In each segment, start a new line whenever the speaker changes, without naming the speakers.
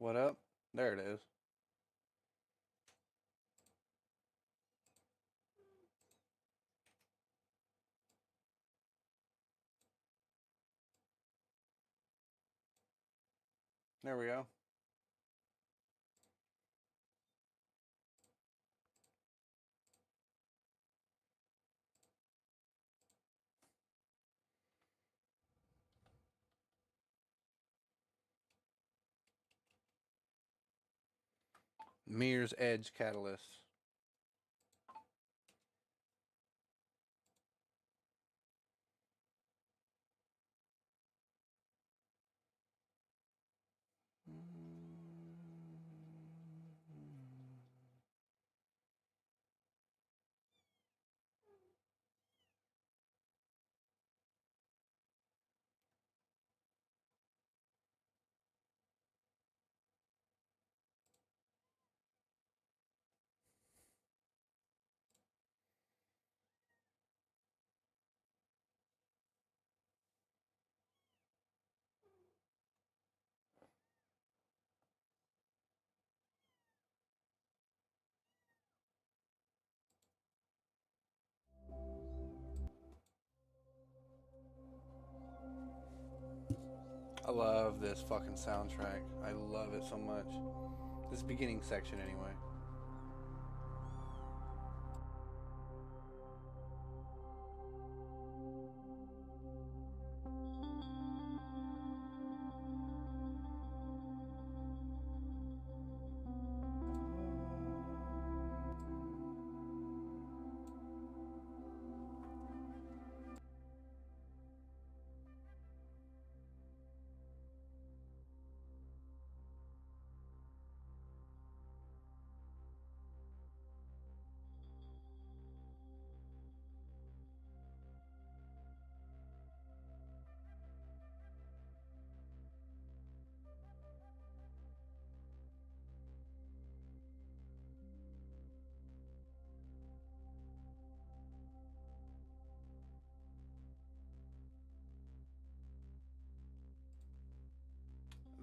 What up? There it is. There we go. Mirror's Edge Catalyst. I love this fucking soundtrack. I love it so much. This beginning section, anyway.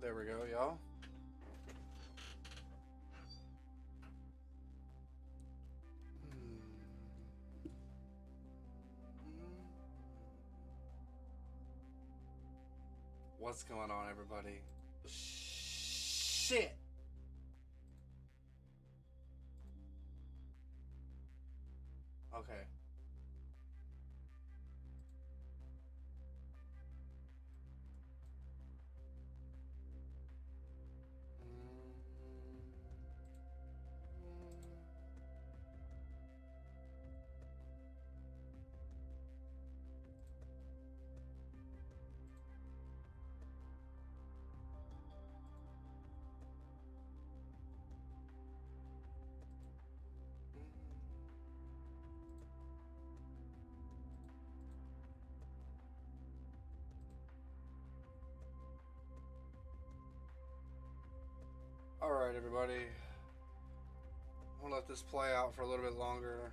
There we go, y'all. What's going on, everybody? Shit! Okay. Alright, everybody. We'll let this play out for a little bit longer.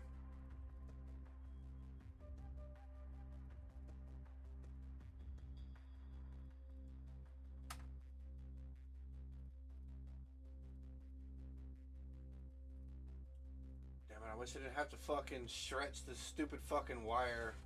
Damn it, I wish I didn't have to fucking stretch this stupid fucking wire.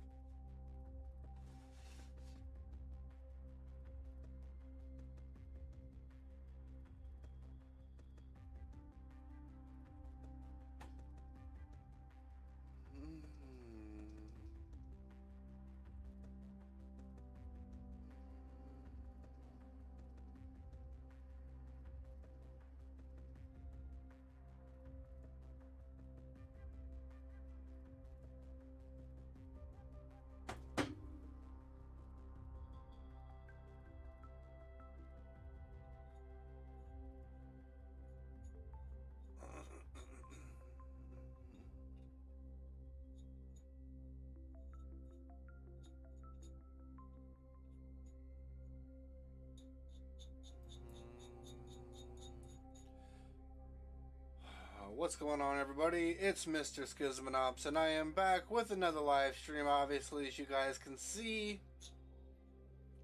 What's going on, everybody? It's Mr.Skizamanops, and I am back with another live stream. Obviously, as you guys can see,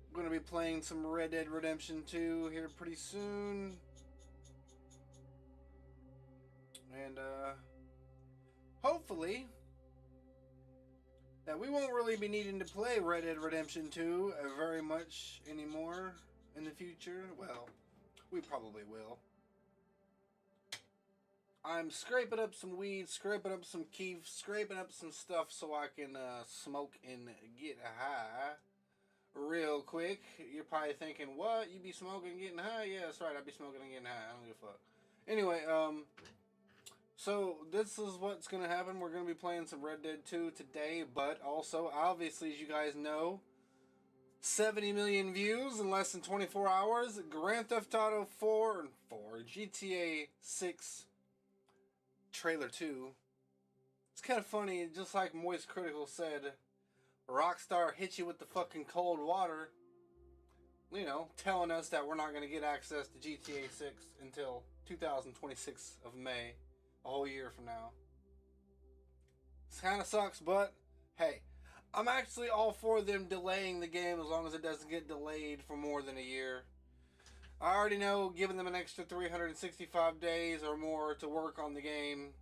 I'm going to be playing some Red Dead Redemption 2 here pretty soon. And hopefully that we won't really be needing to play Red Dead Redemption 2 very much anymore in the future. Well, we probably will. I'm scraping up some weed, scraping up some keef, scraping up some stuff so I can smoke and get high real quick. You're probably thinking, what? You be smoking and getting high? Yeah, that's right. I be smoking and getting high. I don't give a fuck. Anyway, so this is what's going to happen. We're going to be playing some Red Dead 2 today, but also, obviously, as you guys know, 70 million views in less than 24 hours. Grand Theft Auto 4, GTA 6 Trailer 2. It's kind of funny, just like Moist Critical said, Rockstar hits you with the fucking cold water, you know, telling us that we're not going to get access to GTA 6 until 2026 of May, a whole year from now. This kind of sucks, but hey, I'm actually all for them delaying the game as long as it doesn't get delayed for more than a year. I already know giving them an extra 365 days or more to work on the game,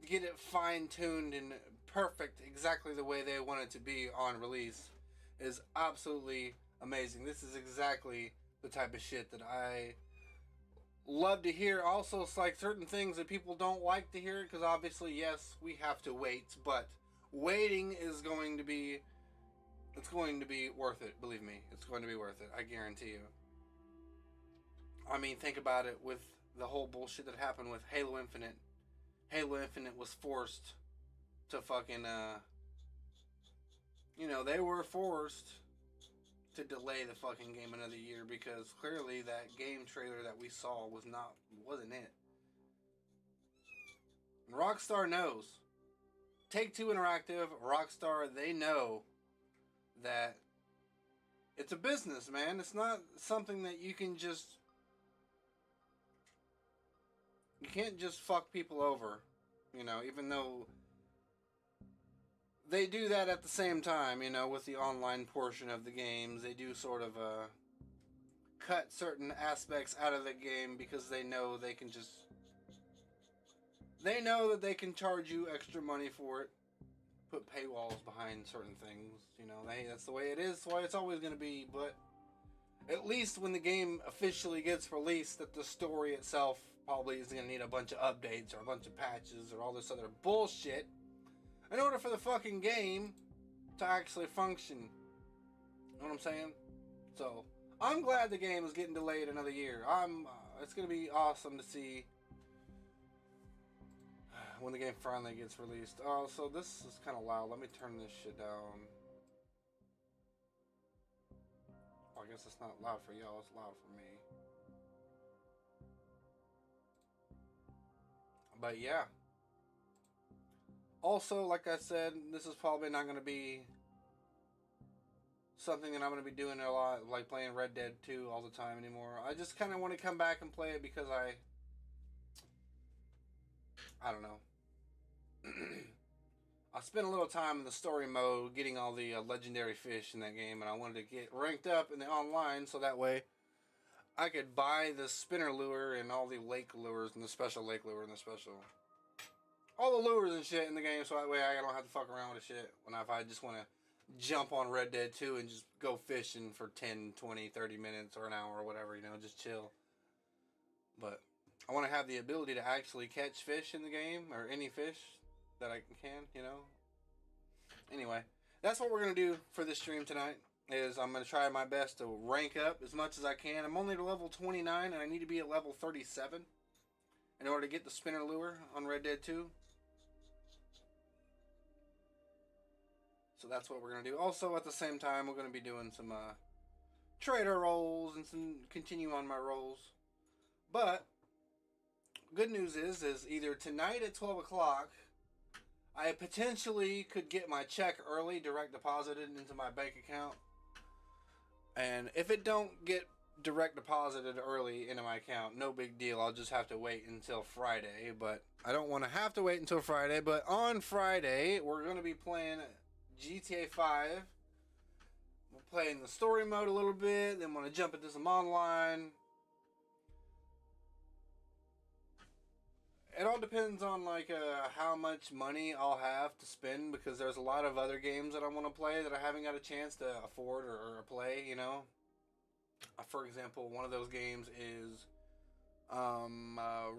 to get it fine-tuned and perfect exactly the way they want it to be on release, is absolutely amazing. This is exactly the type of shit that I love to hear. Also, it's like certain things that people don't like to hear, because obviously, yes, we have to wait, but waiting is going to be, it's going to be worth it. Believe me, it's going to be worth it. I guarantee you. I mean, think about it with the whole bullshit that happened with Halo Infinite. Halo Infinite was forced to fucking, you know, they were forced to delay the fucking game another year because clearly that game trailer that we saw wasn't it. And Rockstar knows. Take-Two Interactive, Rockstar, they know that it's a business, man. It's not something that you can just... You can't just fuck people over, you know, even though they do that at the same time, you know, with the online portion of the games. They do sort of cut certain aspects out of the game because they know they can just... They know that they can charge you extra money for it. Put paywalls behind certain things, you know. That's the way it is. That's why it's always going to be, but... At least when the game officially gets released, that the story itself probably is going to need a bunch of updates or a bunch of patches or all this other bullshit in order for the fucking game to actually function. You know what I'm saying? So, I'm glad the game is getting delayed another year. It's going to be awesome to see when the game finally gets released. Oh, so this is kind of loud. Let me turn this shit down. Oh, I guess it's not loud for y'all. It's loud for me. But yeah. Also, like I said, this is probably not going to be something that I'm going to be doing a lot, like playing Red Dead 2 all the time anymore. I just kind of want to come back and play it because I don't know. I spent a little time in the story mode getting all the legendary fish in that game, and I wanted to get ranked up in the online so that way I could buy the spinner lure and all the lake lures and the special lake lure and the special... all the lures and shit in the game, so that way I don't have to fuck around with the shit if I just want to jump on Red Dead 2 and just go fishing for 10, 20, 30 minutes or an hour or whatever, you know, just chill. But I want to have the ability to actually catch fish in the game, or any fish that I can, you know. Anyway, that's what we're going to do for this stream tonight, is I'm going to try my best to rank up as much as I can. I'm only to level 29, and I need to be at level 37 in order to get the spinner lure on Red Dead 2. So that's what we're going to do. Also, at the same time, we're going to be doing some trader rolls and continue on my rolls. But good news is either tonight at 12 o'clock, I potentially could get my check early, direct deposited into my bank account. And if it don't get direct deposited early into my account, no big deal. I'll just have to wait until Friday. But I don't want to have to wait until Friday. But on Friday, we're going to be playing GTA 5. We're playing the story mode a little bit. Then we're going to jump into some online. it all depends on like how much money I'll have to spend, because there's a lot of other games that I want to play that I haven't got a chance to afford or play. You know, for example, one of those games is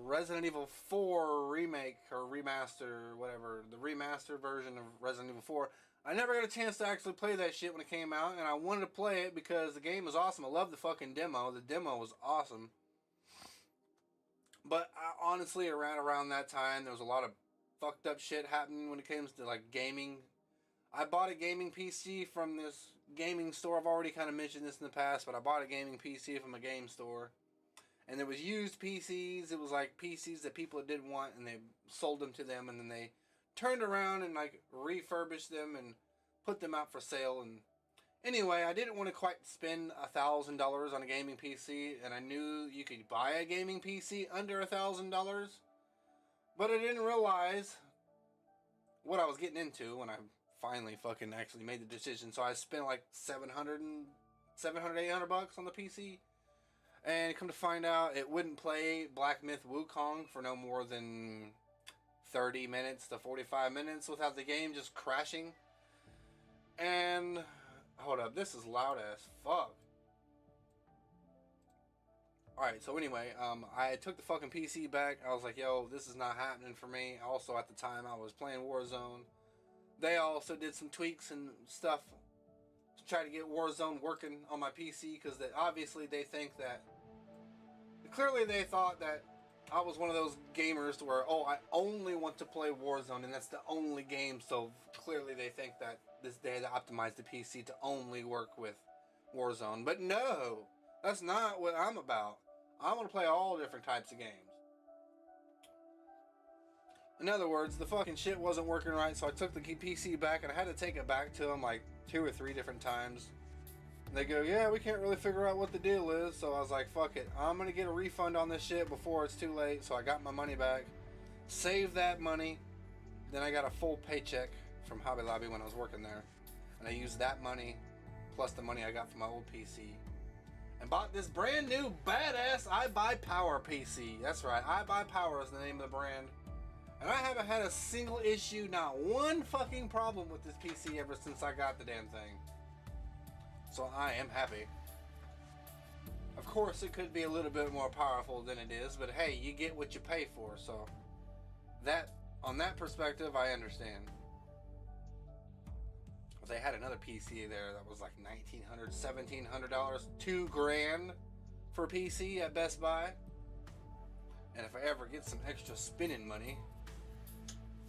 Resident Evil 4 remake or remaster, whatever, the remastered version of Resident Evil 4. I never got a chance to actually play that shit when it came out, and I wanted to play it because the game was awesome. I love the fucking demo. The demo was awesome. But honestly, around that time, there was a lot of fucked up shit happening when it comes to like gaming. I bought a gaming PC from this gaming store. I've already kind of mentioned this in the past, but I bought a gaming PC from a game store, and there was used PCs. It was like PCs that people didn't want, and they sold them to them, and then they turned around and like refurbished them and put them out for sale. And anyway, I didn't want to quite spend $1,000 on a gaming PC, and I knew you could buy a gaming PC under $1,000, but I didn't realize what I was getting into when I finally fucking actually made the decision. So I spent like 700, 800 bucks on the PC, and come to find out it wouldn't play Black Myth Wukong for no more than 30 minutes to 45 minutes without the game just crashing. And hold up, this is loud as fuck. Alright, so anyway, I took the fucking PC back. I was like, yo, this is not happening for me. Also, at the time, I was playing Warzone. They also did some tweaks and stuff to try to get Warzone working on my PC, because obviously they think that, clearly they thought that I was one of those gamers where, oh, I only want to play Warzone, and that's the only game, so clearly they think that they had to optimize the PC to only work with Warzone. But no, that's not what I'm about. I want to play all different types of games. In other words, the fucking shit wasn't working right, so I took the PC back, and I had to take it back to them like 2 or 3 different times. They go, yeah, we can't really figure out what the deal is. So I was like, fuck it, I'm gonna get a refund on this shit before it's too late. So I got my money back, saved that money. Then I got a full paycheck from Hobby Lobby when I was working there, and I used that money plus the money I got from my old PC and bought this brand new badass iBuyPower PC. That's right, iBuyPower is the name of the brand. And I haven't had a single issue, not one fucking problem with this PC ever since I got the damn thing. So I am happy. Of course, it could be a little bit more powerful than it is, but hey, you get what you pay for. So that, on that perspective, I understand. They had another PC there that was like $1,900, $1,700, $2,000 for a PC at Best Buy. And if I ever get some extra spending money,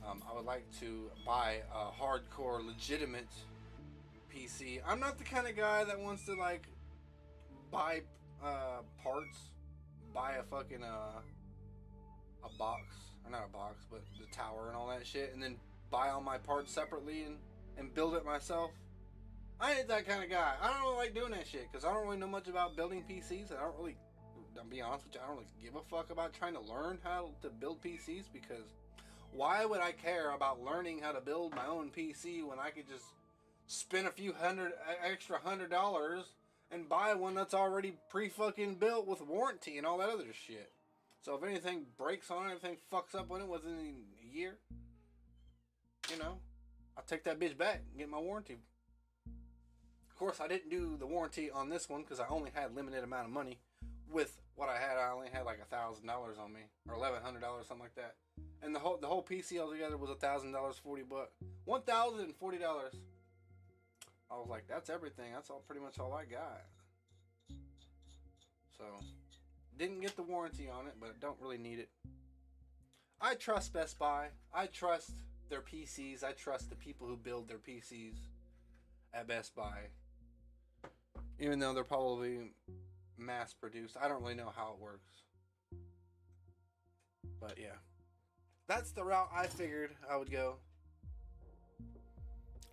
I would like to buy a hardcore, legitimate PC. I'm not the kind of guy that wants to like buy parts, buy a fucking a box, or not a box, but the tower and all that shit, and then buy all my parts separately and build it myself. I ain't that kind of guy. I don't really like doing that shit because I don't really know much about building PCs. I don't really, I'll be honest with you, I don't really give a fuck about trying to learn how to build PCs, because why would I care about learning how to build my own PC when I could just spend a few extra $100 and buy one that's already pre-fucking built with warranty and all that other shit. So if anything breaks on it, anything fucks up on it within a year, you know, I'll take that bitch back and get my warranty. Of course, I didn't do the warranty on this one because I only had limited amount of money. With what I had, I only had like $1,000 on me, or $1,100, something like that. And the whole PC altogether was $1,000, $40, $1,040. I was like, that's everything. That's all, pretty much all I got. So, didn't get the warranty on it, but I don't really need it. I trust Best Buy. I trust their PCs. I trust the people who build their PCs at Best Buy. Even though they're probably mass produced. I don't really know how it works. But yeah. That's the route I figured I would go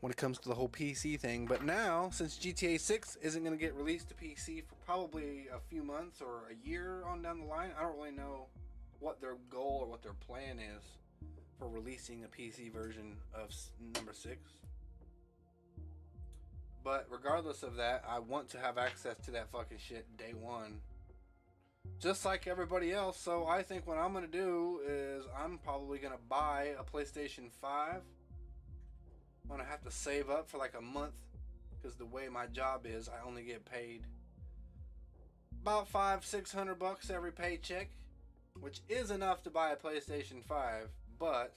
when it comes to the whole PC thing. But now, since GTA 6 isn't going to get released to PC for probably a few months or a year on down the line, I don't really know what their goal or what their plan is for releasing a PC version of number 6. But regardless of that, I want to have access to that fucking shit day one. just like everybody else. So I think what I'm gonna do is I'm probably gonna buy a PlayStation 5. I'm gonna have to save up for like a month because the way my job is, I only get paid about $500-600 every paycheck, which is enough to buy a PlayStation 5. But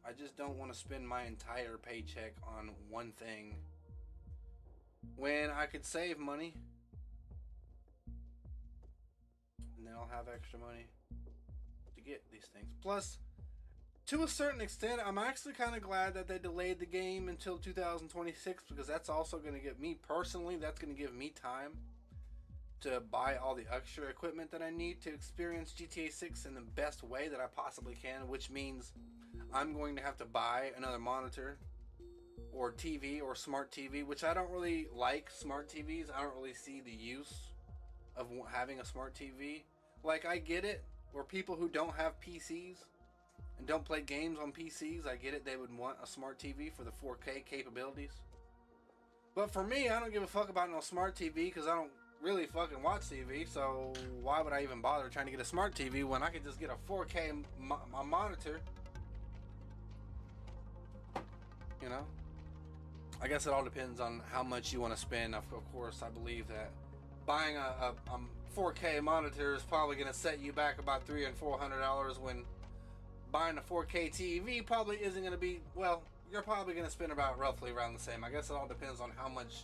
I just don't want to spend my entire paycheck on one thing when I could save money and then I'll have extra money to get these things. Plus, to a certain extent, I'm actually kind of glad that they delayed the game until 2026 because that's also going to give me personally, that's going to give me time to buy all the extra equipment that I need to experience GTA 6 in the best way that I possibly can, which means I'm going to have to buy another monitor or TV or smart TV, which I don't really like smart TVs. I don't really see the use of having a smart TV. Like, I get it, or people who don't have PCs and don't play games on PCs, I get it, they would want a smart TV for the 4K capabilities. But for me, I don't give a fuck about no smart TV because I don't really fucking watch TV, so why would I even bother trying to get a smart TV when I could just get a 4K monitor? You know? I guess it all depends on how much you want to spend. Of course, I believe that buying a 4K monitor is probably going to set you back about $300 and $400 when buying a 4K TV probably isn't going to be, well, you're probably going to spend about roughly around the same. I guess it all depends on how much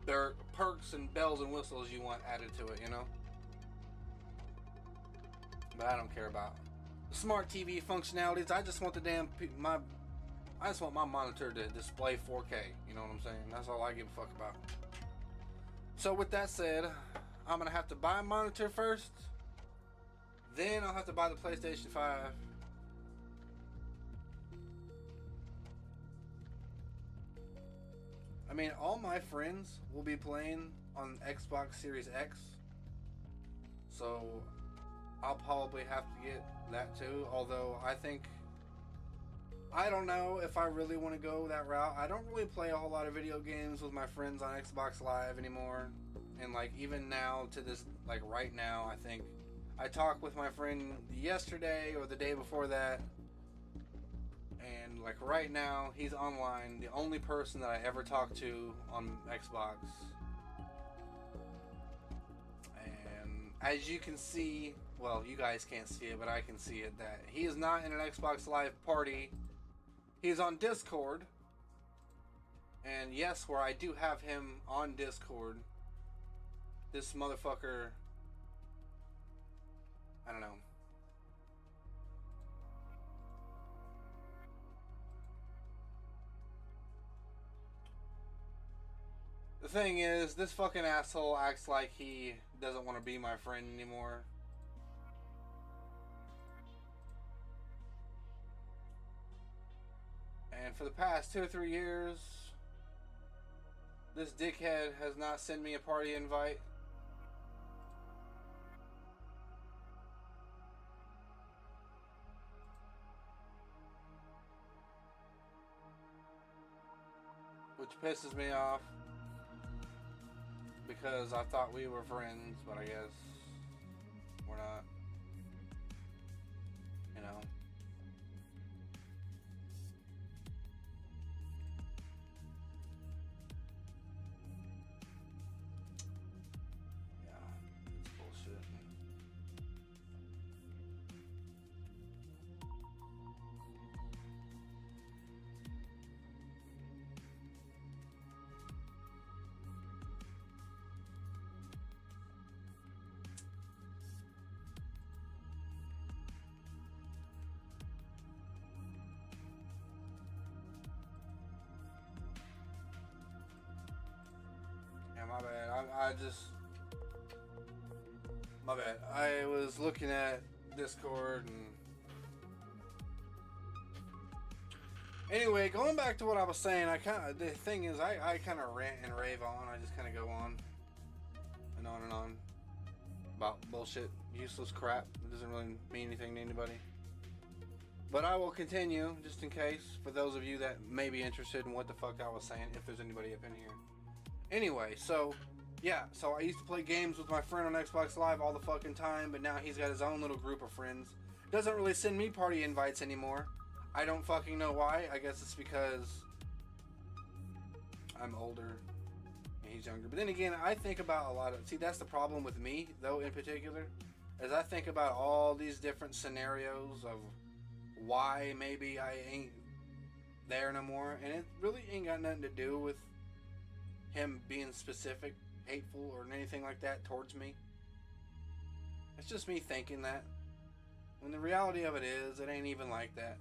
their perks and bells and whistles you want added to it, you know? But I don't care about the smart TV functionalities. I just want the I just want my monitor to display 4K, you know what I'm saying? That's all I give a fuck about. So with that said, I'm gonna have to buy a monitor first, then I'll have to buy the PlayStation 5. I mean, all my friends will be playing on Xbox Series X, so I'll probably have to get that too. Although I don't know if I really want to go that route. I don't really play a whole lot of video games with my friends on Xbox Live anymore. And like even now to this, like right now, I think I talked with my friend yesterday or the day before that. And like right now, he's online. The only person that I ever talk to on Xbox. And as you can see, well, you guys can't see it, but I can see it, that he is not in an Xbox Live party. He's on Discord. And yes, where I do have him on Discord, this motherfucker, I don't know. The thing is, this fucking asshole acts like he doesn't want to be my friend anymore. And for the past 2 or 3 years, this dickhead has not sent me a party invite. Which pisses me off. Because I thought we were friends, but I guess we're not. You know. Yeah, it's bullshit. My bad. My bad. I was looking at Discord and. Anyway, going back to what I was saying, the thing is, I kind of rant and rave on. I just kind of go on and on and on about bullshit, useless crap. It doesn't really mean anything to anybody. But I will continue, just in case, for those of you that may be interested in what the fuck I was saying, if there's anybody up in here. Anyway, so Yeah, so I used to play games with my friend on Xbox Live all the fucking time, but now he's got his own little group of friends. Doesn't really send me party invites anymore. I don't fucking know why. I guess it's because I'm older and he's younger. But then again, I think about a lot of... See, that's the problem with me, though, in particular, is I think about all these different scenarios of why maybe I ain't there no more. And it really ain't got nothing to do with him being specific, hateful, or anything like that towards me. It's just me thinking that. When the reality of it is, it ain't even like that.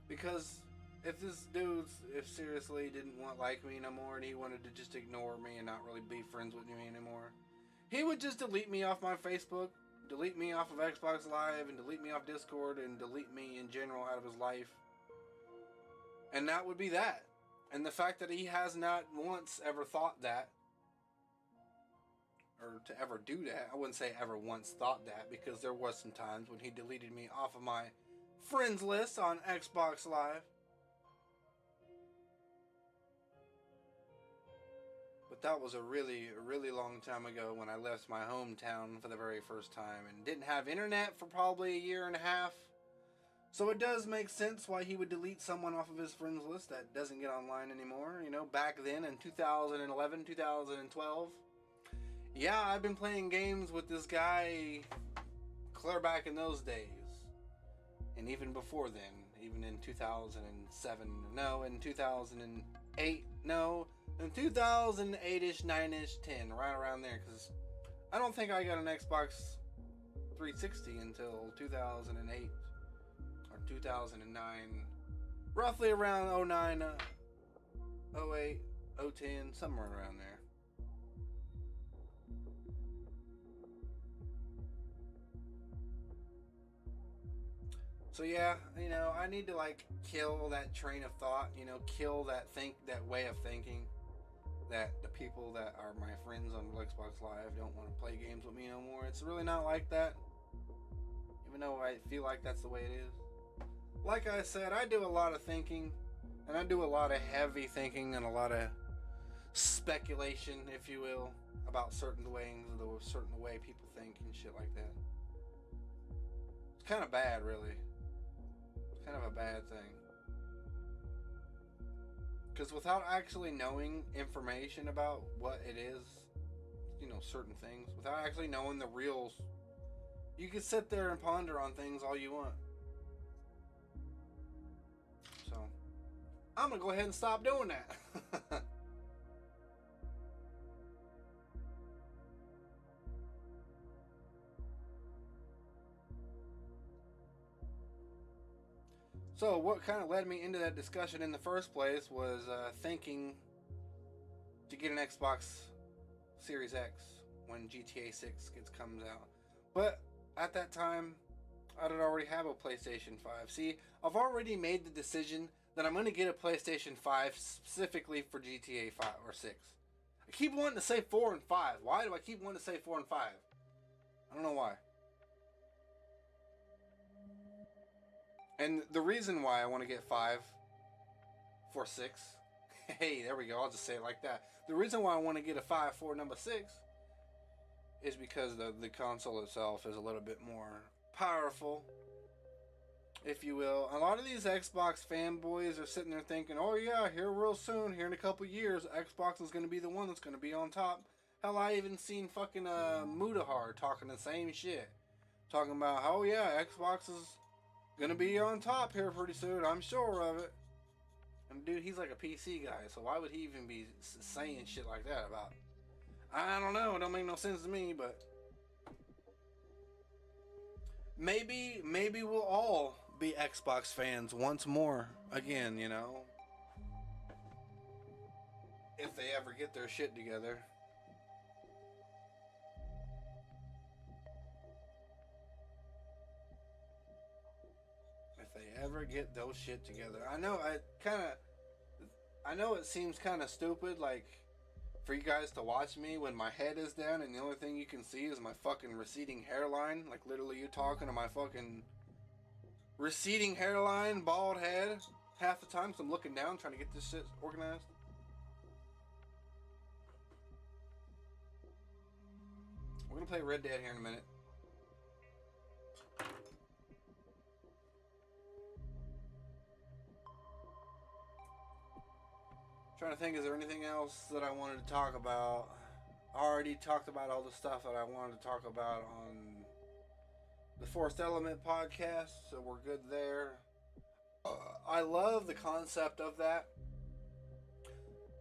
Because if this dude, if seriously didn't like me no more and he wanted to just ignore me and not really be friends with me anymore, he would just delete me off my Facebook, delete me off of Xbox Live, and delete me off Discord, and delete me in general out of his life. And that would be that. And the fact that he has not once ever thought that, or to ever do that, I wouldn't say ever once thought that, because there was some times when he deleted me off of my friends list on Xbox Live. But that was a really long time ago when I left my hometown for the very first time and didn't have internet for probably a year and a half. So it does make sense why he would delete someone off of his friends list that doesn't get online anymore. You know, back then in 2011, 2012. Yeah, I've been playing games with this guy clear back in those days. And even before then, even in 2007, no, in 2008, no, in 2008-ish, 9-ish, 10, right around there, because I don't think I got an Xbox 360 until 2008 or 2009, roughly around 09, 08, 010, somewhere around there. So yeah, you know, I need to like kill that train of thought, you know, kill that way of thinking that the people that are my friends on Xbox Live don't want to play games with me no more. It's really not like that, even though I feel like that's the way it is. Like I said, I do a lot of thinking, and I do a lot of heavy thinking and a lot of speculation, if you will, about certain things, the certain way people think and shit like that. It's kind of bad, really. Kind of a bad thing, because without actually knowing information about what it is, you know, certain things, without actually knowing the real, you can sit there and ponder on things all you want. So I'm gonna go ahead and stop doing that. So what kind of led me into that discussion in the first place was thinking to get an Xbox Series X when GTA 6 comes out. But at that time, I'd already have a PlayStation 5. See, I've already made the decision that I'm going to get a PlayStation 5 specifically for GTA 5 or 6. I keep wanting to say 4 and 5. Why do I keep wanting to say 4 and 5? I don't know why. And the reason why I want to get 5 for 6, hey, there we go, I'll just say it like that. The reason why I want to get a 5 for number 6 is because the console itself is a little bit more powerful, if you will. A lot of these Xbox fanboys are sitting there thinking, oh yeah, here real soon, here in a couple years, Xbox is going to be the one that's going to be on top. Hell, I even seen fucking Mudahar talking the same shit. Talking about, oh yeah, Xbox is gonna be on top here pretty soon, I'm sure of it. And dude, he's like a PC guy, so why would he even be saying shit like that about? I don't know, it don't make no sense to me, but maybe we'll all be Xbox fans once more again, you know, if they ever get their shit together. Ever get those shit together. I know it seems kind of stupid, like, for you guys to watch me when my head is down and the only thing you can see is my fucking receding hairline. Like, literally, you talking to my fucking receding hairline, bald head half the time, so I'm looking down trying to get this shit organized. We're gonna play Red Dead here in a minute. Trying to think, is there anything else that I wanted to talk about? I already talked about all the stuff that I wanted to talk about on the Forced Element podcast, so we're good there. I love the concept of that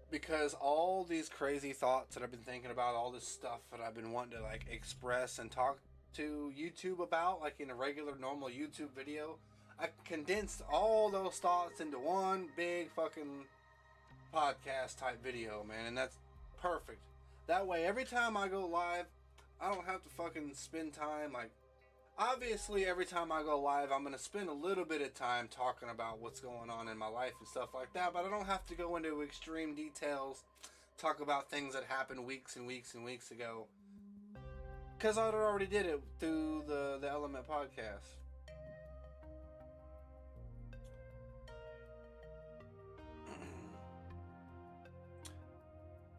because all these crazy thoughts that I've been thinking about, all this stuff that I've been wanting to like express and talk to YouTube about, like in a regular normal YouTube video, I condensed all those thoughts into one big fucking podcast type video, man, and that's perfect. That way, every time I go live, I don't have to fucking spend time like. Obviously, every time I go live, I'm going to spend a little bit of time talking about what's going on in my life and stuff like that, but I don't have to go into extreme details, talk about things that happened weeks and weeks and weeks ago, because I already did it through the Element podcast.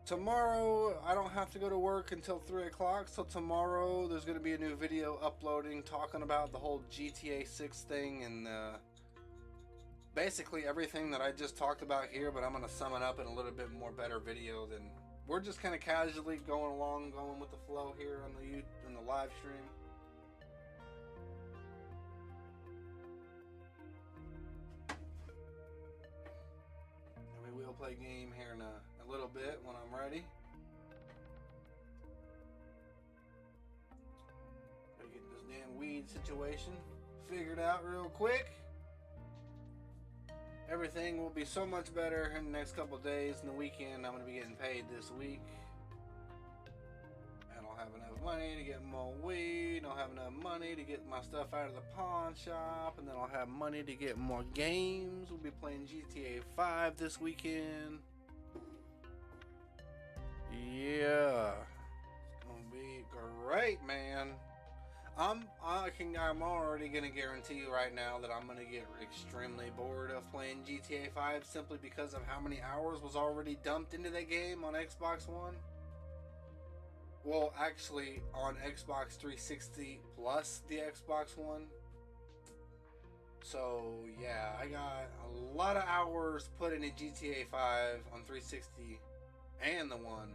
Tomorrow, I don't have to go to work until 3 o'clock, so tomorrow there's going to be a new video uploading talking about the whole GTA 6 thing and basically everything that I just talked about here, but I'm going to sum it up in a little bit more better video than... We're just kind of casually going along, going with the flow here on the live stream. And we will play a game here in a little bit when I'm ready. Gotta get this damn weed situation figured out real quick. Everything will be so much better in the next couple of days. In the weekend, I'm going to be getting paid this week. I don't have enough money to get more weed. I don't have enough money to get my stuff out of the pawn shop. And then I'll have money to get more games. We'll be playing GTA 5 this weekend. Yeah, it's gonna be great, man. I'm already gonna guarantee you right now that I'm gonna get extremely bored of playing GTA 5 simply because of how many hours was already dumped into that game on Xbox One. Well, actually, on Xbox 360 plus the Xbox One. So yeah, I got a lot of hours put into GTA 5 on 360 and the one.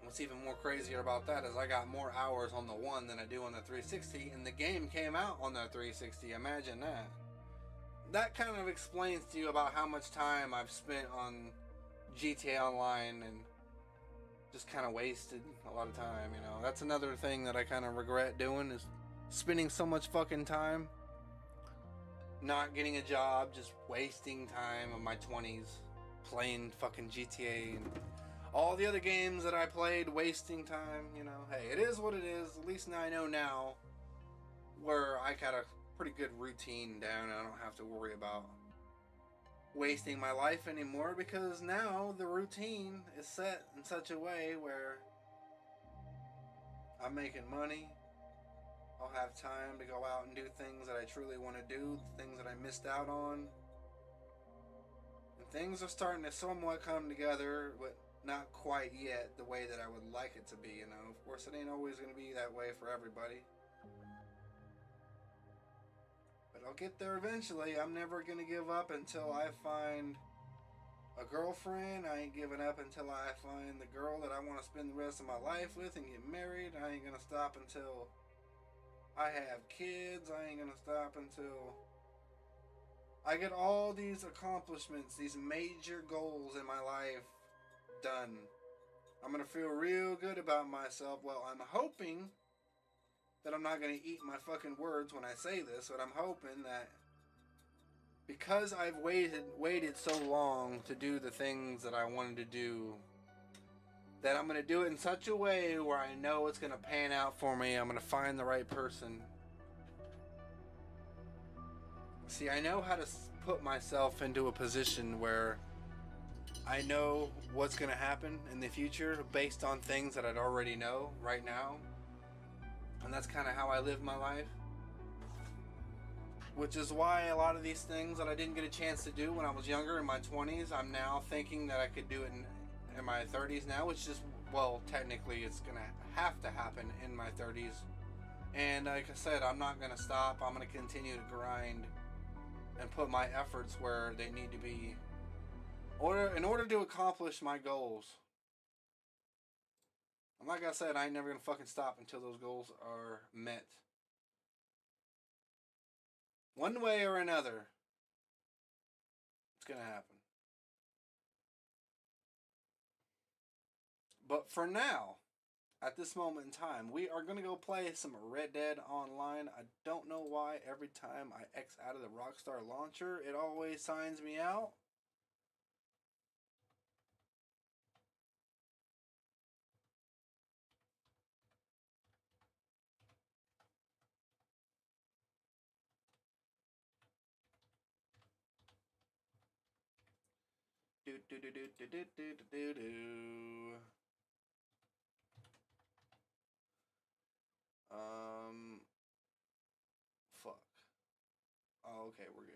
What's even more crazier about that is I got more hours on the one than I do on the 360, and the game came out on the 360. Imagine that. That kind of explains to you about how much time I've spent on GTA Online and just kind of wasted a lot of time, you know. That's another thing that I kind of regret doing, is spending so much fucking time not getting a job, just wasting time of my 20s playing fucking GTA and all the other games that I played, wasting time, you know. Hey, it is what it is. At least I know now where I got a pretty good routine down and I don't have to worry about wasting my life anymore, because now the routine is set in such a way where I'm making money. I'll have time to go out and do things that I truly want to do, things that I missed out on. And things are starting to somewhat come together, but not quite yet the way that I would like it to be, you know. Of course, it ain't always going to be that way for everybody. But I'll get there eventually. I'm never going to give up until I find a girlfriend. I ain't giving up until I find the girl that I want to spend the rest of my life with and get married. I ain't going to stop until I have kids. I ain't going to stop until I get all these accomplishments, these major goals in my life done. I'm going to feel real good about myself. Well, I'm hoping that I'm not going to eat my fucking words when I say this, but I'm hoping that because I've waited so long to do the things that I wanted to do, that I'm going to do it in such a way where I know it's going to pan out for me. I'm going to find the right person. See, I know how to put myself into a position where I know what's going to happen in the future based on things that I'd already know right now. And that's kind of how I live my life. Which is why a lot of these things that I didn't get a chance to do when I was younger in my 20s, I'm now thinking that I could do it in my 30s now, which is Well, technically, it's gonna have to happen in my 30s. And like I said, I'm not gonna stop. I'm gonna continue to grind and put my efforts where they need to be, in order to accomplish my goals. And like I said, I ain't never gonna fucking stop until those goals are met. One way or another, it's gonna happen. But for now, at this moment in time, we are gonna go play some Red Dead Online. I don't know why every time I X out of the Rockstar launcher, it always signs me out. Do do do do do do do do do. Um, fuck. Oh, okay, we're good.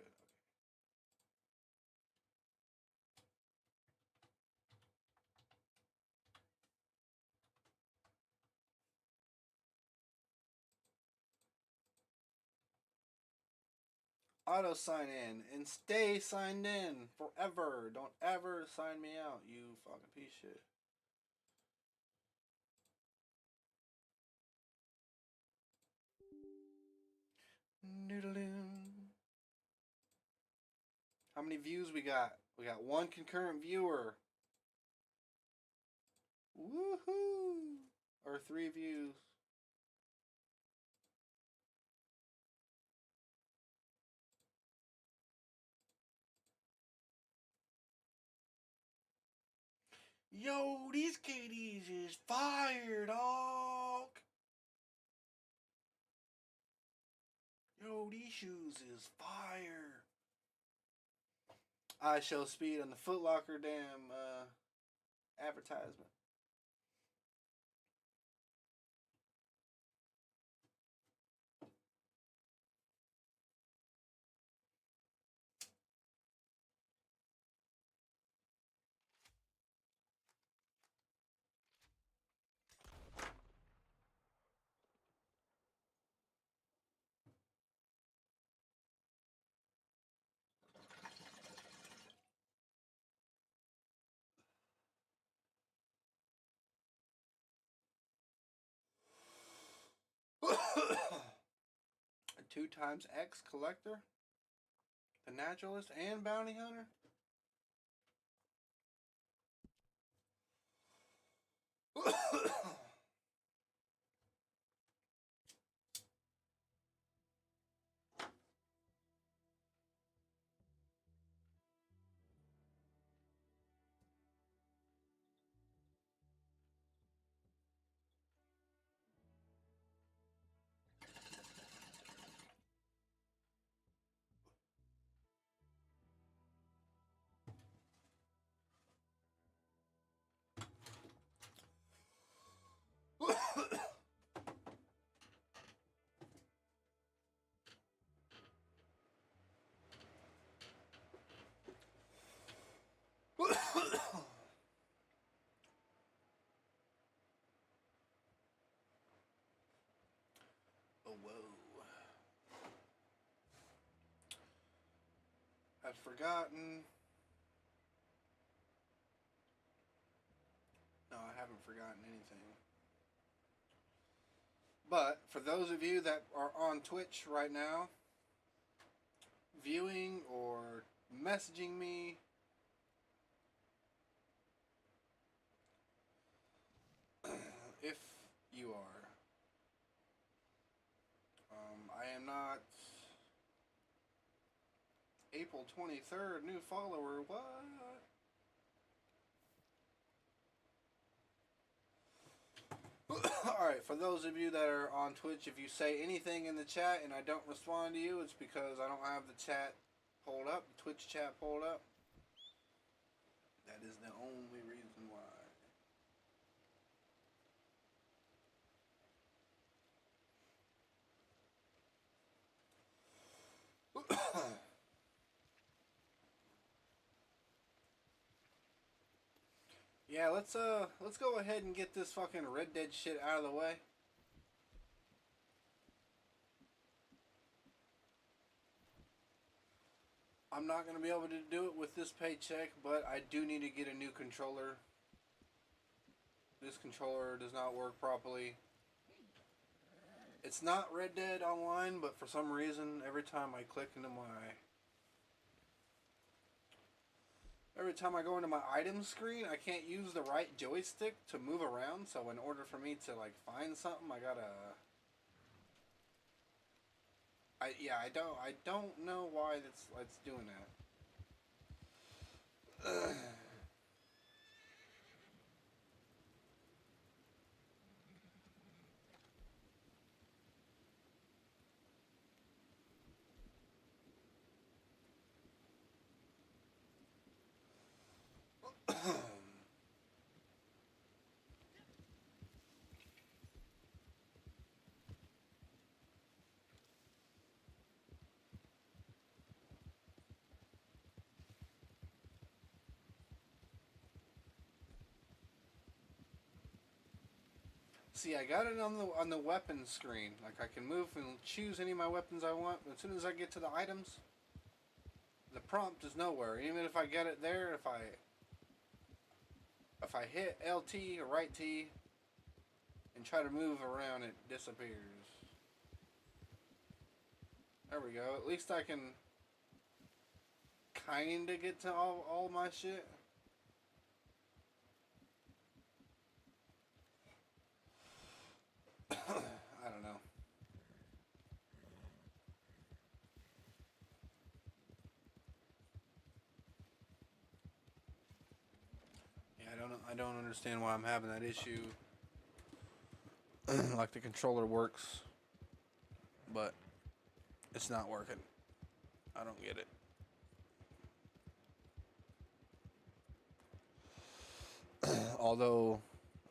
Auto sign in and stay signed in forever. Don't ever sign me out, you fucking piece of shit. Noodaloo. How many views we got? We got one concurrent viewer. Woohoo! Or 3 views. Yo, these KDs is fire, dog. Yo, these shoes is fire. I show speed on the Foot Locker damn advertisement. A 2 times X collector, the naturalist, and bounty hunter. Oh, whoa. I'd forgotten. No, I haven't forgotten anything. But for those of you that are on Twitch right now, viewing or messaging me, if you are, I am not April 23rd, new follower. What? Alright, for those of you that are on Twitch, if you say anything in the chat and I don't respond to you, it's because I don't have the chat pulled up, the Twitch chat pulled up. That is the only reason why. Yeah, let's go ahead and get this fucking Red Dead shit out of the way. I'm not gonna be able to do it with this paycheck, but I do need to get a new controller. This controller does not work properly. It's not Red Dead Online, but for some reason, every time I click into my... Every time I go into my items screen, I can't use the right joystick to move around, so in order for me to, like, find something, I gotta... I don't know why it's doing that. See, I got it on the weapons screen. Like I can move and choose any of my weapons I want. But as soon as I get to the items, the prompt is nowhere. Even if I get it there, if I hit LT or right T and try to move around, it disappears. There we go. At least I can kinda get to all my shit. I don't know. Yeah, I don't understand why I'm having that issue. Like the controller works, but it's not working. I don't get it. Although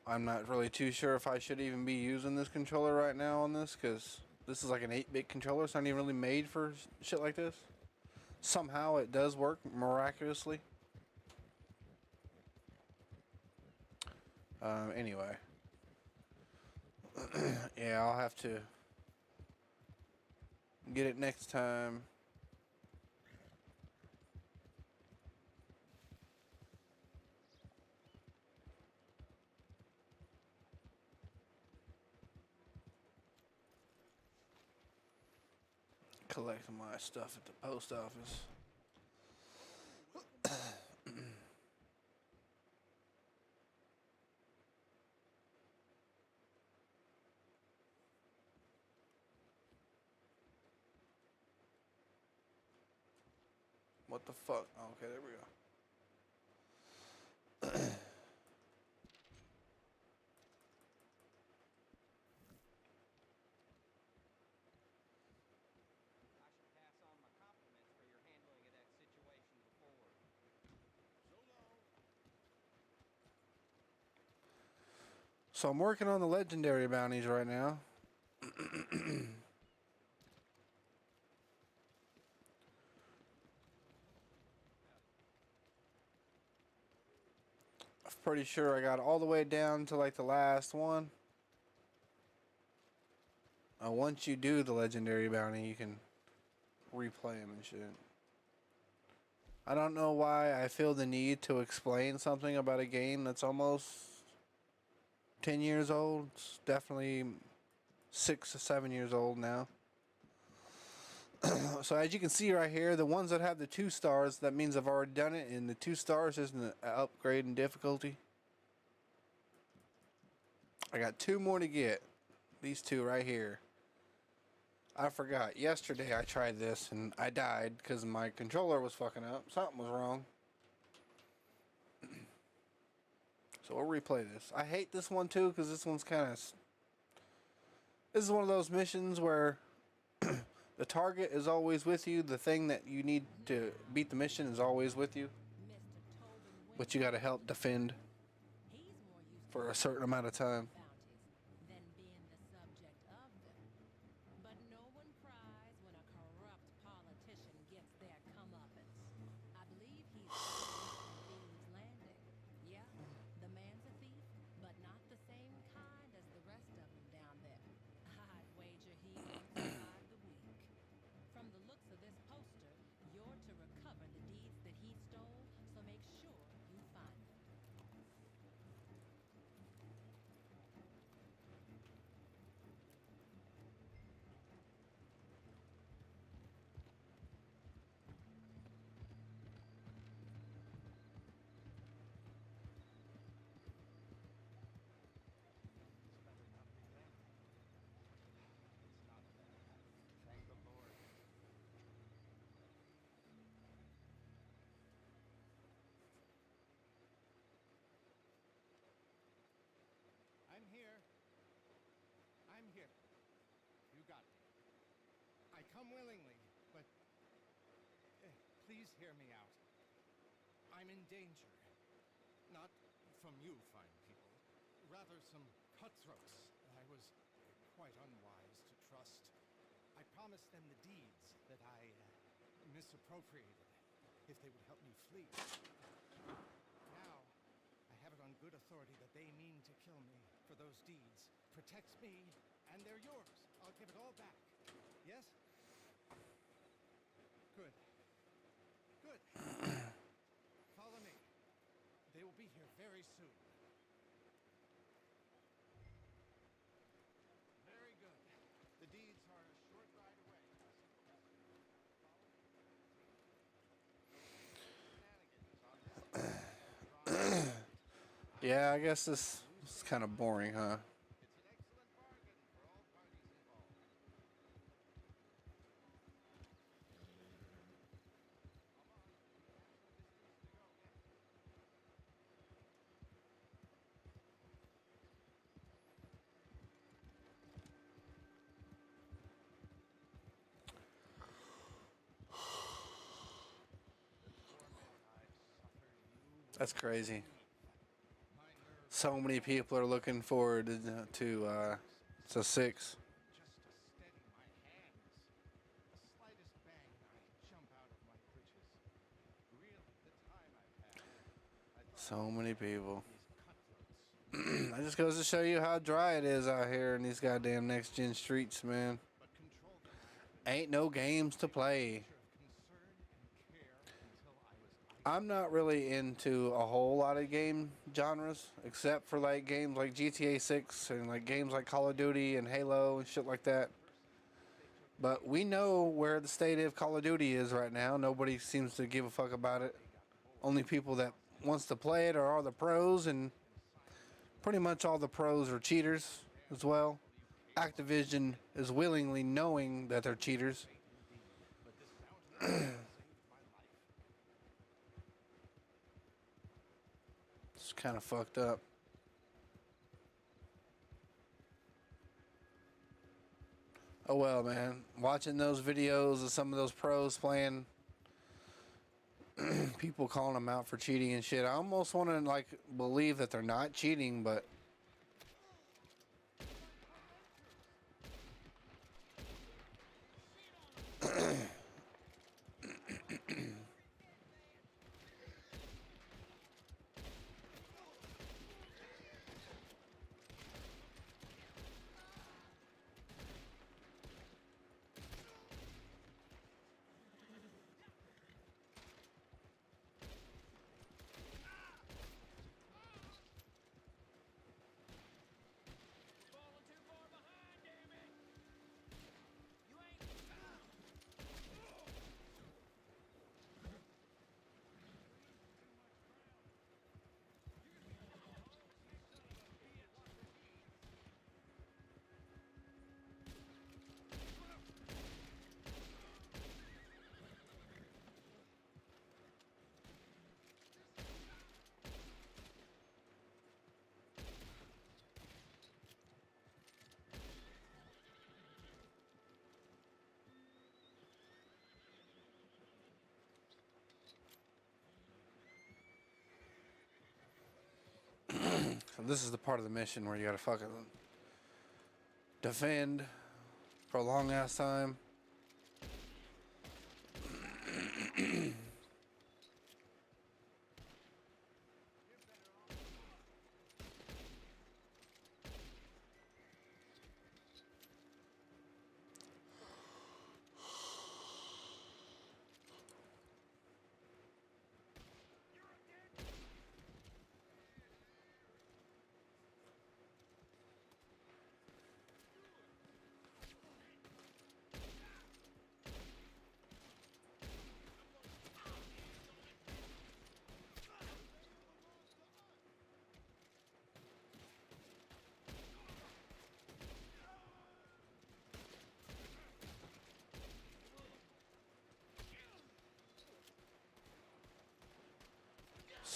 I'm not really too sure if I should even be using this controller right now on this, because this is like an 8-bit controller. It's not even really made for shit like this. Somehow it does work miraculously. Anyway. Yeah, I'll have to get it next time. Collecting my stuff at the post office. What the fuck? Oh, okay, there we go. So I'm working on the legendary bounties right now. I'm pretty sure I got all the way down to like the last one. Once you do the legendary bounty, you can replay them and shit. I don't know why I feel the need to explain something about a game that's almost 10 years old. It's definitely 6 or 7 years old now. So as you can see right here, the ones that have the 2 stars, that means I've already done it, and the 2 stars isn't an upgrade in difficulty. I got 2 more to get. These 2 right here. I forgot. Yesterday I tried this and I died because my controller was fucking up. Something was wrong. So we'll replay this. I hate this one too because this one's kind of... This is one of those missions where the target is always with you. The thing that you need to beat the mission is always with you. But you gotta help defend for a certain amount of time.
come willingly, but please hear me out. I'm in danger. Not from you, fine people. Rather, some cutthroats I was quite unwise to trust. I promised them the deeds that I misappropriated if they would help me flee. Now, I have it on good authority that they mean to kill me for those deeds. Protects me, and they're yours. I'll give it all back. Yes? Good. Good. Follow me. They will be here very soon. Very good. The deeds are a short ride away.
Yeah, I guess this is kind of boring, huh?
It's an excellent bargain for all parties involved. Come on, we have some distance to go yet. The torment I've suffered, you will
That's crazy.
believe. My nerves
So many people are looking forward to 6.
just to steady my hands. The slightest bang, I jump out of my britches. Really, the time I've had. I thought
So many people.
these cutthroats,
That just goes to show you how dry it is out here in these goddamn next gen streets, man.
but control them I couldn't.
Ain't no games to play.
Picture of concern and care until I was
I'm not really into a whole lot of game genres, except for like games like GTA 6 and like games like Call of Duty and Halo and shit like that. But we know where the state of Call of Duty is right now. Nobody seems to give a fuck about it. Only people that wants to play it are all the pros, and pretty much all the pros are cheaters as well. Activision is willingly knowing that they're cheaters.
but this bounty saved my life.
It's kind of fucked up. Oh well, man. Watching those videos of some of those pros playing, people calling them out for cheating and shit. I almost want to like believe that they're not cheating, but
Falling too far behind, damn it! You ain't.
so this is the part of the mission where you gotta fucking defend for a long ass time.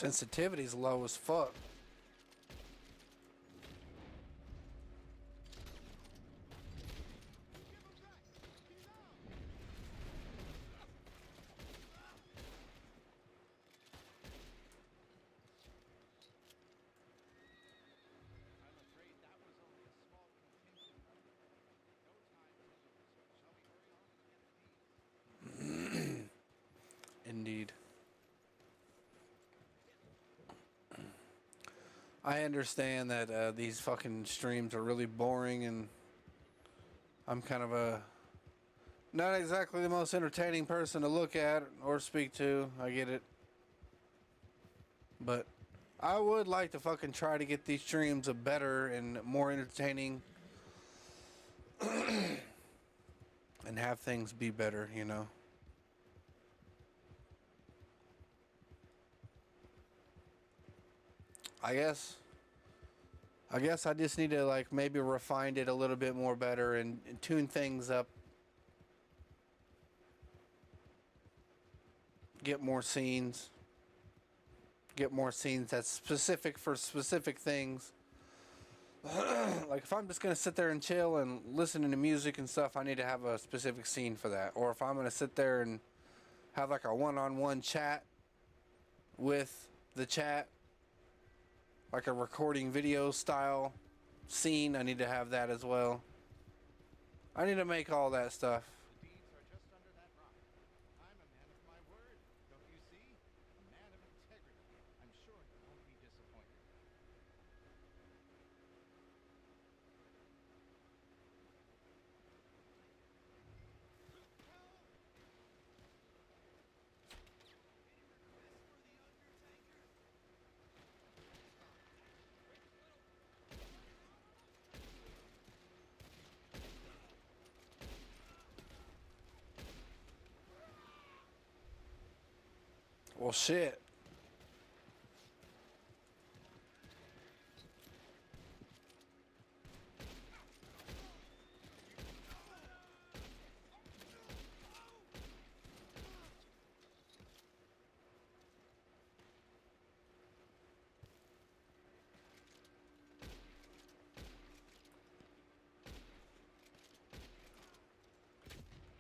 Sensitivity's low as fuck. Indeed. I understand that these fucking streams are really boring, and I'm kind of a not exactly the most entertaining person to look at or speak to. I get it. But I would like to fucking try to get these streams a better and more entertaining and have things be better, you know. I guess I just need to like maybe refine it a little bit more better and tune things up. Get more scenes. Get more scenes that's specific for specific things. Like if I'm just gonna sit there and chill and listen to music and stuff, I need to have a specific scene for that. Or if I'm gonna sit there and have like a one-on-one chat with the chat, like a recording video style scene, I need to have that as well. I need to make all that stuff.
The deeds are just under that rock. I'm a man of my word, don't you see? A man of integrity. I'm sure you won't be disappointed.
Well, shit.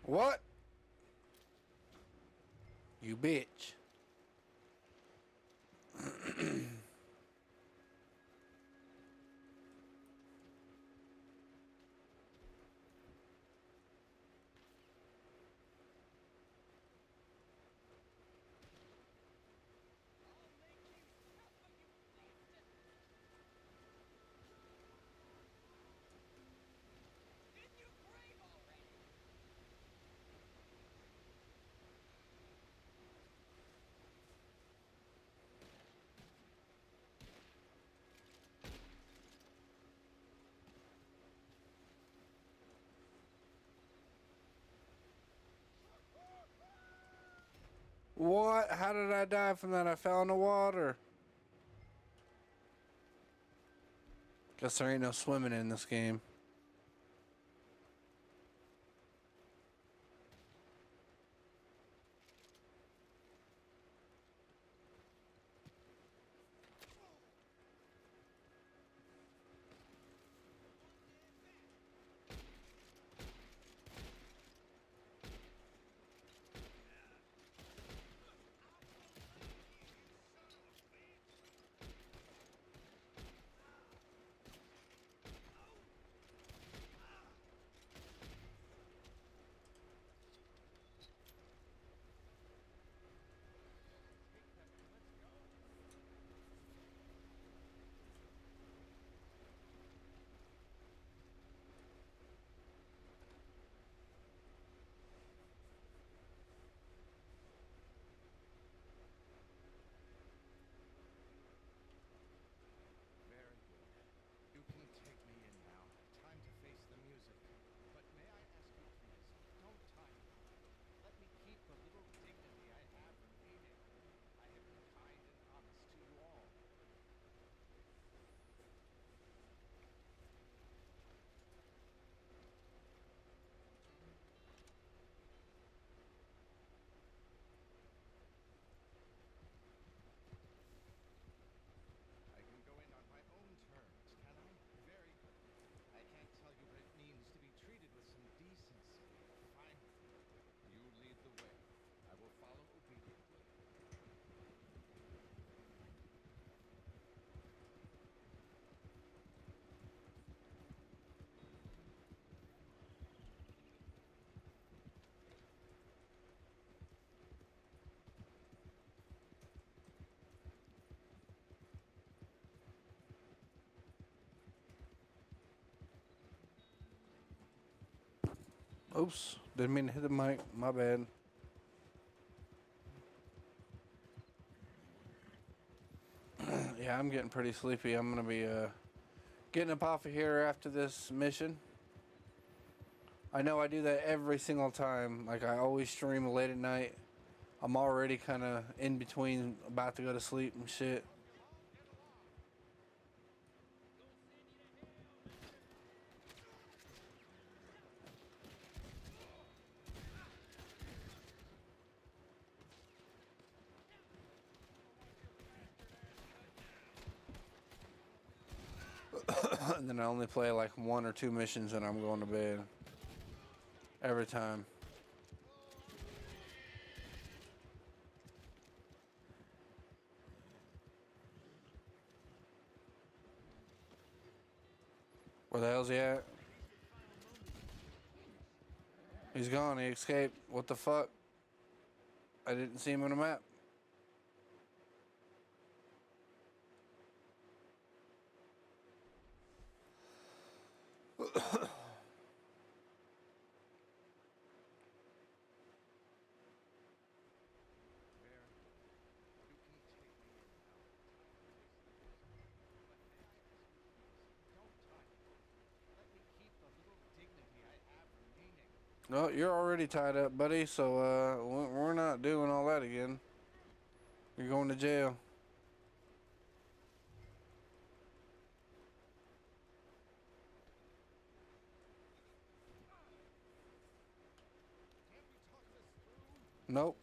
What? You bitch. What? How did I die from that? I fell in the water. Guess there ain't no swimming in this game. Oops, didn't mean to hit the mic. My bad. Yeah, I'm getting pretty sleepy. I'm gonna be getting up off of here after this mission. I know I do that every single time. Like I always stream late at night. I'm already kind of in between, about to go to sleep and shit. And then I only play like 1 or 2 missions and I'm going to bed. Every time. Where the hell's he at? He's gone. He escaped. What the fuck? I didn't see him on the map. No, you're already tied up, buddy, so we're not doing all that again. You're going to jail. Nope.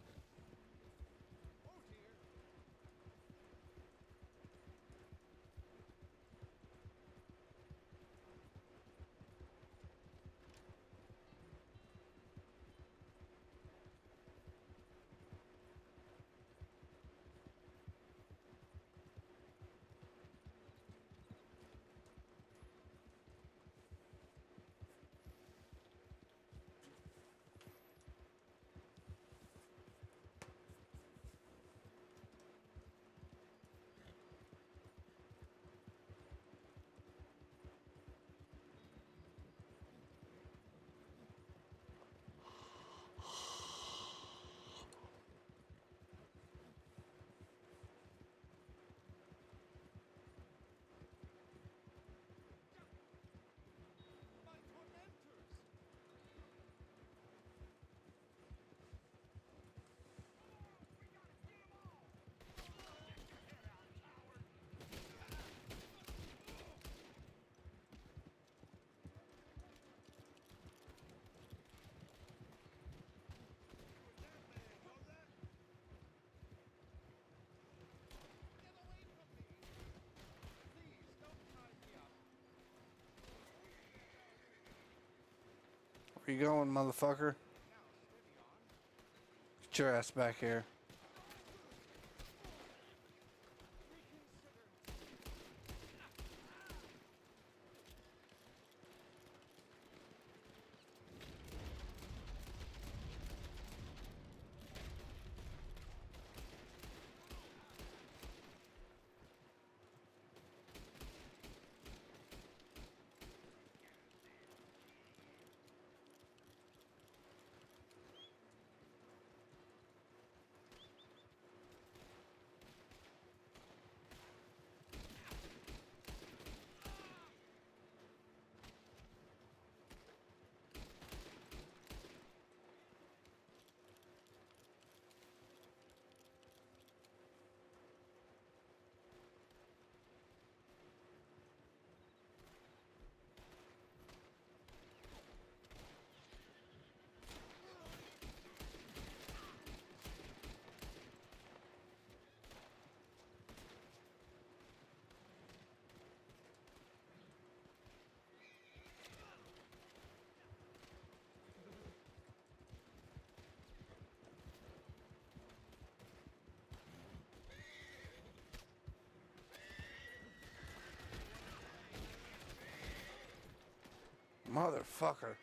Where you going, motherfucker? Get your ass back here. Motherfucker.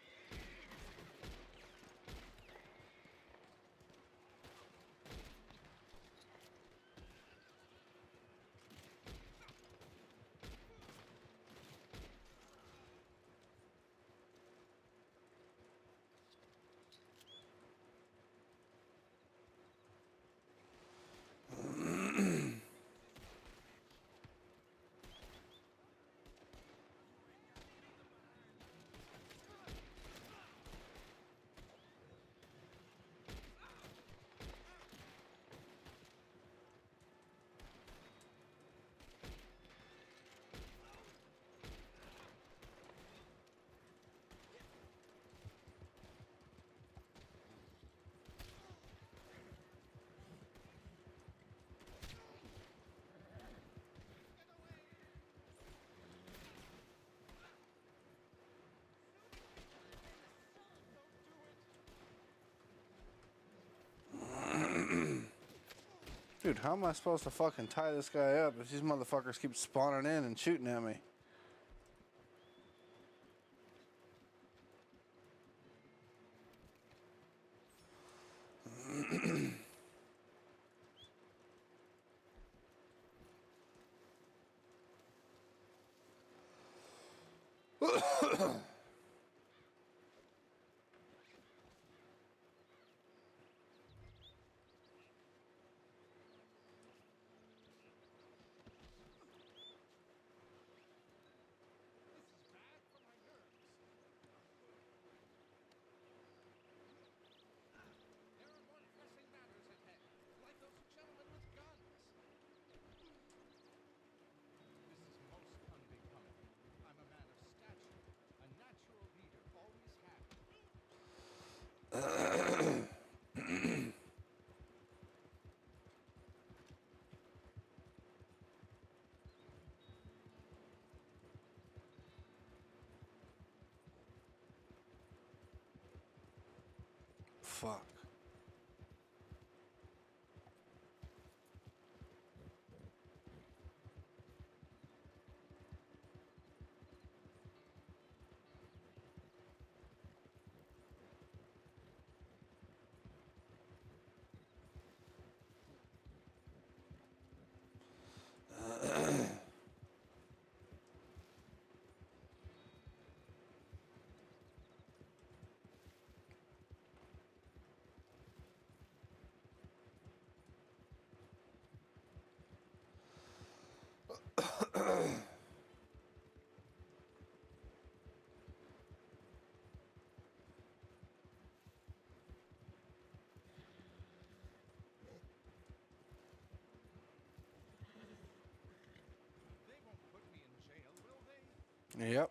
Dude, how am I supposed to fucking tie this guy up if these motherfuckers keep spawning in and shooting at me?
This is bad for my nerves. There are more pressing matters at hand, like those gentlemen with guns. This is most unbecoming. I'm a man of stature, a natural leader, always have been.
Fuck.
They won't put me in jail, will they?
Yep.